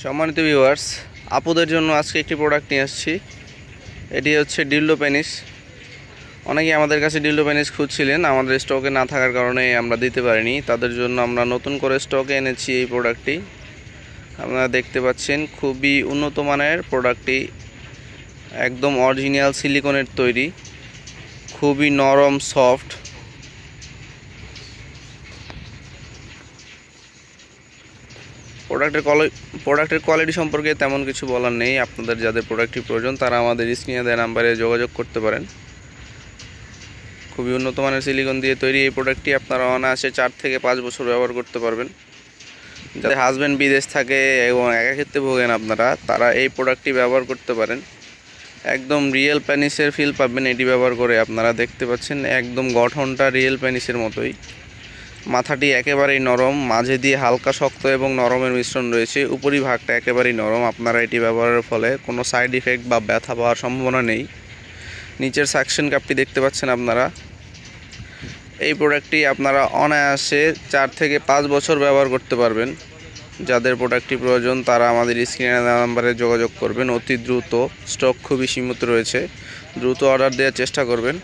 সম্মানিত ভিউয়ার্স, আপুদের জন্য আজকে একটি প্রোডাক্ট নিয়ে আসছি। এটি হচ্ছে ডিল্ডো পেনিস। অনেকেই আমাদের কাছে ডিল্ডো পেনিস খুঁজছিলেন, আমাদের স্টকে না থাকার কারণে আমরা দিতে পারিনি। তাদের জন্য আমরা নতুন করে স্টকে এনেছি এই প্রোডাক্টটি। আপনারা দেখতে পাচ্ছেন খুবই উন্নত মানের প্রোডাক্টটি, একদম অরিজিনাল সিলিকনের তৈরি, খুবই নরম সফট। প্রোডাক্টের কোয়ালিটি সম্পর্কে তেমন কিছু বলার নেই। আপনাদের যাদের প্রোডাক্টটি প্রয়োজন তারা আমাদের স্ক্রিনে দেওয়া নাম্বারে যোগাযোগ করতে পারেন। খুবই উন্নত মানের সিলিকন দিয়ে তৈরি এই প্রোডাক্টটি আপনারা অনায়াসে 4 থেকে 5 বছর ব্যবহার করতে পারবেন। যাদের হাজব্যান্ড বিদেশ থাকে এবং একাকিত্বে ভোগেন আপনারা, তারা এই প্রোডাক্টটি ব্যবহার করতে পারেন। একদম রিয়েল পেনিসের ফিল পাবেন এটি ব্যবহার করে। আপনারা দেখতে পাচ্ছেন একদম গঠনটা রিয়েল পেনিসের মতোই। মাথাটি একেবারেই নরম, মাঝে দিয়ে হালকা শক্ত এবং নরমের মিশ্রণ রয়েছে, উপরিভাগটা একেবারেই নরম। আপনারা এটি ব্যবহারের ফলে কোনো সাইড ইফেক্ট বা ব্যথা পাওয়ার সম্ভাবনা নেই। নিচের সাকশন কাপটি দেখতে পাচ্ছেন আপনারা। এই প্রোডাক্টটি আপনারা অনায়াসে 4 থেকে 5 বছর ব্যবহার করতে পারবেন। যাদের প্রোডাক্টটি প্রয়োজন তারা আমাদের স্ক্রিনে দেওয়া নাম্বারে যোগাযোগ করবেন অতি দ্রুত। স্টক খুবই সীমিত রয়েছে, দ্রুত অর্ডার দেওয়ার চেষ্টা করবেন।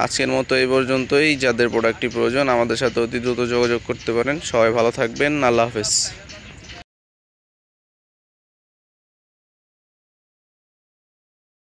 আজকের মতো এই পর্যন্তই। যাদের প্রোডাক্টটি প্রয়োজন আমাদের সাথে অতি দ্রুত যোগাযোগ করতে পারেন। সবাই ভালো থাকবেন। আল্লাহ হাফেজ।